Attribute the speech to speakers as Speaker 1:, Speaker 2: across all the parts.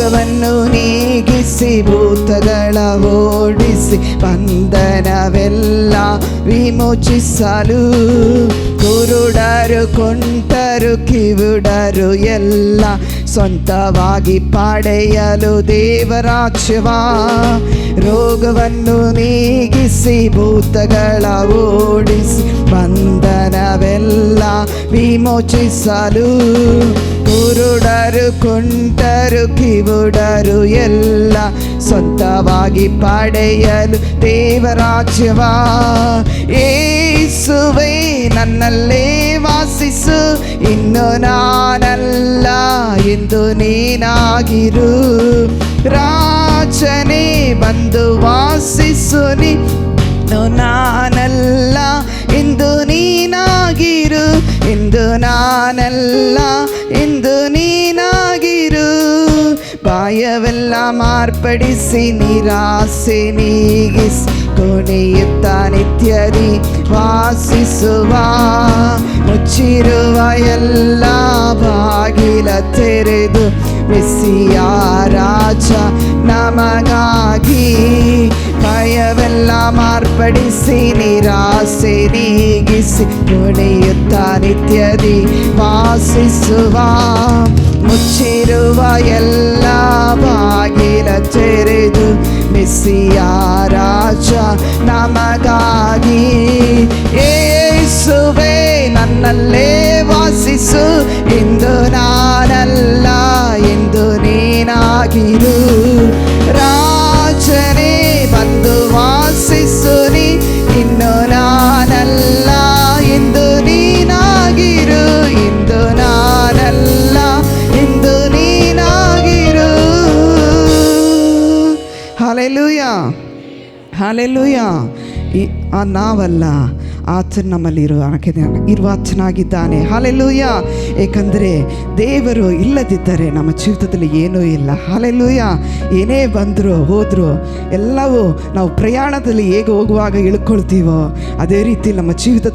Speaker 1: ರೋಗವನ್ನು ನೀಗಿಸಿ ಭೂತಗಳ ಓಡಿಸಿ ಬಂಧನವೆಲ್ಲ ವಿಮೋಚಿಸಲು ಕುರುಡರು ಕುಂಟರು ಕಿವುಡರು ಎಲ್ಲ ಸ್ವಂತವಾಗಿ ಪಡೆಯಲು ದೇವರಾಜ್ಯವ. ರೋಗವನ್ನು ನೀಗಿಸಿ ಭೂತಗಳ ಓಡಿಸಿ ಬಂಧನವೆಲ್ಲ ವಿಮೋಚಿಸಲು ಕುರುಡರು ಕುಂಟರು ಕಿವುಡರು ಎಲ್ಲ ಸ್ವಂತವಾಗಿ ಪಡೆಯಲು ದೇವರಾಜ್ಯವ. ಯೇಸುವೇ ನನ್ನಲ್ಲೇ ವಾಸಿಸು, ಇನ್ನು ನಾನಲ್ಲ ಎಂದು ನೀನಾಗಿರು. ರಾಜನೇ ಬಂದು ವಾಸಿಸು, ಇನ್ನು ನಾನಲ್ಲ ಎಂದು ನೀನಾಗಿರು, ಎಂದು ನಾನಲ್ಲ ಎಂದು ನೀನಾಗಿರು. ಭಯವೆಲ್ಲ ಮಾರ್ಪಡಿಸಿ ನಿರಾಸೆ ನೀಗಿಸಿ ಕೊನೆಯುತ್ತ ನಿತ್ಯದಿ ವಾಸಿಸುವ. ಮುಚ್ಚಿರುವ ಎಲ್ಲ ಬಾಗಿಲ ತೆರೆದು ಮೆಸ್ಸಿಯ ರಾಜ ನಮಗಾಗಿ. ಭಯವೆಲ್ಲ ಮಾರ್ಪಡಿಸಿ ನಿರಾಸೆ ನೀಗಿಸಿ ಕೊನೆಯುತ್ತ ನಿತ್ಯದಿ ವಾಸಿಸುವ. ಮುಚ್ಚಿರುವ ಎಲ್ಲ ಬಾಗಿಲ ತೆರೆದು ಮೆಸ್ಸಿಯ ರಾಜ ನಮಗಾಗಿ. ಯೇಸುವೇ ನನ್ನಲ್ಲೇ ವಾಸಿಸು, ಇಂದು ನಾನಲ್ಲ ಎಂದು ನೀನಾಗಿರು. ರಾಜನೇ ಬಂದು ವಾಸಿಸು, ಇನ್ನು ನಾನಲ್ಲ ಎಂದು ನೀನಾಗಿರು, ಇಂದು ನಾನಲ್ಲ ಎಂದು ನೀನಾಗಿರು. Hallelujah, hallelujah. ನಾವಲ್ಲ, ಆತನು ನಮ್ಮಲ್ಲಿ ಇರುವಾತನಾಗಿದ್ದಾನೆ. ಹಲ್ಲೆಲೂಯಾ. ಏಕೆಂದರೆ ದೇವರು ಇಲ್ಲದಿದ್ದರೆ ನಮ್ಮ ಜೀವಿತದಲ್ಲಿ ಏನೂ ಇಲ್ಲ. ಹಲ್ಲೆಲೂಯಾ. ಏನೇ ಬಂದರೂ ಹೋದರೂ ಎಲ್ಲವೂ ನಾವು ಪ್ರಯಾಣದಲ್ಲಿ ಹೇಗೆ ಹೋಗುವಾಗ ಇಳ್ಕೊಳ್ತೀವೋ ಅದೇ ರೀತಿ ನಮ್ಮ ಜೀವಿತ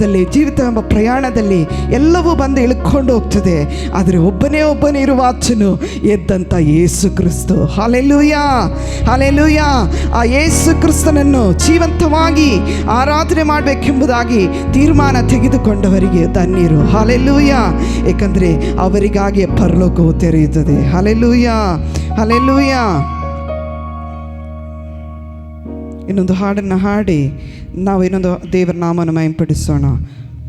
Speaker 1: ಎಂಬ ಪ್ರಯಾಣದಲ್ಲಿ ಎಲ್ಲವೂ ಬಂದು ಇಳ್ಕೊಂಡು ಹೋಗ್ತದೆ. ಆದರೆ ಒಬ್ಬನೇ ಇರುವಾತನು ಎದ್ದಂಥ ಯೇಸು ಕ್ರಿಸ್ತು. Hallelujah, hallelujah. ಆ ಯೇಸು ಕ್ರಿಸ್ತನನ್ನು ಜೀವಂತವಾಗಿ ಆರಾಧನೆ ಮಾಡಬೇಕೆಂಬುದಾಗಿ ತೀರ್ಮಾನ ತೆಗೆದುಕೊಂಡವರಿಗೆ ಧನ್ಯರು. ಹಲ್ಲೆಲೂಯಾ. ಏಕೆಂದರೆ ಅವರಿಗಾಗಿ ಪರಲೋಕವು ತೆರೆಯುತ್ತದೆ. Hallelujah, hallelujah. ಇನ್ನೊಂದು ಹಾಡನ್ನು ಹಾಡಿ ನಾವು ಇನ್ನೊಂದು ದೇವರ ನಾಮವನ್ನು ಮಹಿಮೆಪಡಿಸೋಣ.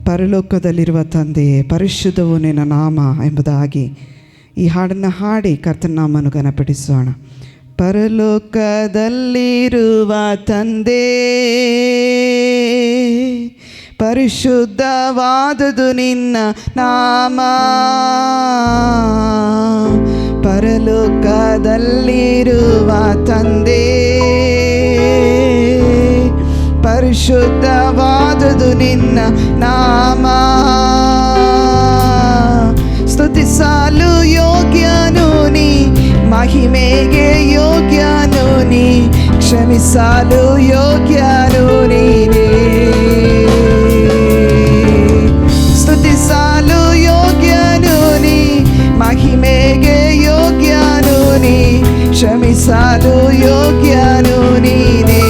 Speaker 1: ಪರಲೋಕದಲ್ಲಿರುವ ತಂದೆಯೇ, ಪರಿಶುದ್ಧವು ನಿನ್ನ ನಾಮ ಎಂಬುದಾಗಿ ಈ ಹಾಡನ್ನು ಹಾಡಿ ಕರ್ತನ ನಾಮವನ್ನು ಘನಪಡಿಸೋಣ. ಪರಲೋಕದಲ್ಲಿರುವ ತಂದೆ, ಪರಿಶುದ್ಧವಾದುದು ನಿನ್ನ ನಾಮ. ಪರಲೋಕದಲ್ಲಿರುವ ತಂದೆ, ಪರಿಶುದ್ಧವಾದುದು ನಿನ್ನ ನಾಮ. ಸ್ತುತಿಸಲು ಯೋಗ್ಯನು ನೀ, ಮಹಿಮೆಗೆ ಯೋಗ್ಯನು ನೀ, ಕ್ಷಮಿಸಲು ಯೋಗ್ಯನು ನೀನೇ. ಸ್ತುತಿಸಲು ಯೋಗ್ಯನು ನೀ, ಮಹಿಮೆಗೆ ಯೋಗ್ಯನು ನೀ, ಕ್ಷಮಿಸಲು ಯೋಗ್ಯನು ನೀನೇ.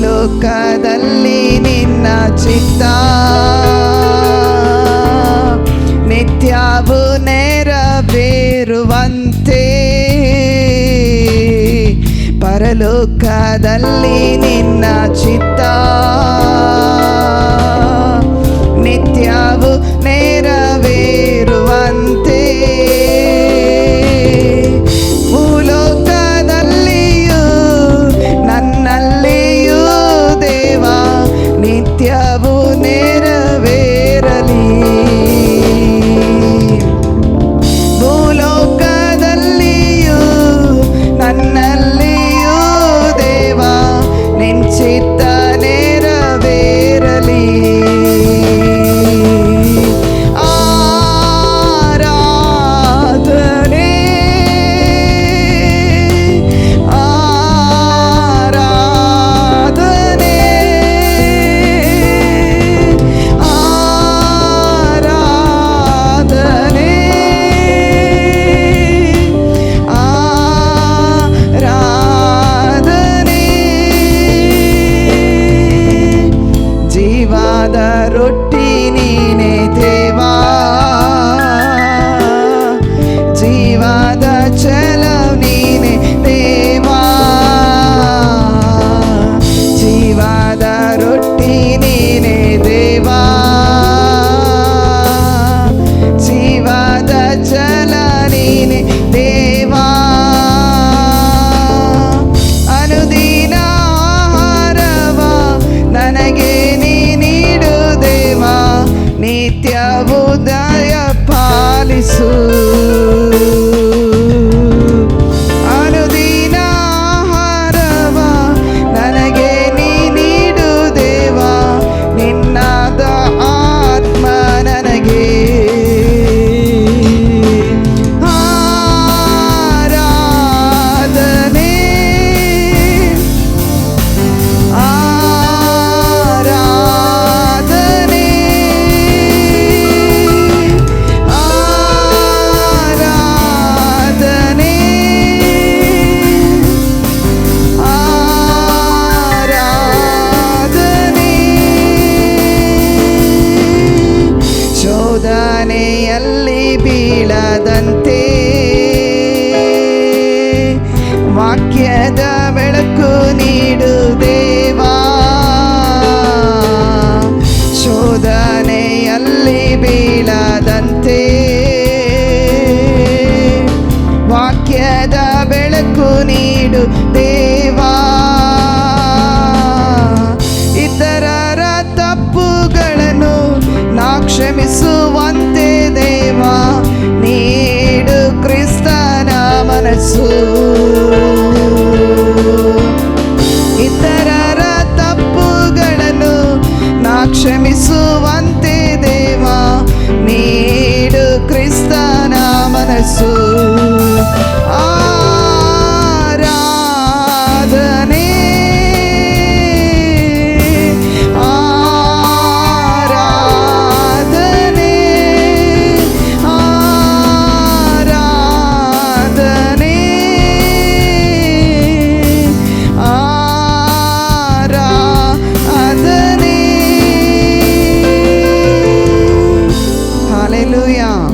Speaker 1: ಲೋಕದಲ್ಲಿ ನಿನ್ನ ಚಿತ್ತ ನಿತ್ಯವೂ ನೆರವೇರುವಂತೆ, ಪರಲೋಕದಲ್ಲಿ ನಿನ್ನ ಚಿತ್ತ ನಿತ್ಯವೂ ನೆರವೇರುವಂತೆ, ಭೂಲೋಕದಲ್ಲಿಯೂ ನನ್ನಲ್ಲಿಯೂ ದೇವ ನಿತ್ಯವೂ ನೆರವೇರಲಿ. ಭೂಲೋಕದಲ್ಲಿಯೂ ನನ್ನಲ್ಲಿ ವಾಕ್ಯದ ಬೆಳಕು ನೀಡು ದೇವಾ, ಶೋಧನೆಯಲ್ಲಿ ಬೀಳದಂತೆ ವಾಕ್ಯದ ಬೆಳಕು ನೀಡು ದೇವಾ, ಇತರರ ತಪ್ಪುಗಳನ್ನು ನಾ ಕ್ಷಮಿಸುವಂತೆ ದೇವಾ ನೀಡು ಕ್ರಿಸ್ತನ ಮನಸ್ಸು, ಇತರರ ತಪ್ಪುಗಳನ್ನು ನಾ ಕ್ಷಮಿಸುವಂತೆ ದೇವಾ ನೀಡು ಕ್ರಿಸ್ತನ ಮನಸ್ಸು.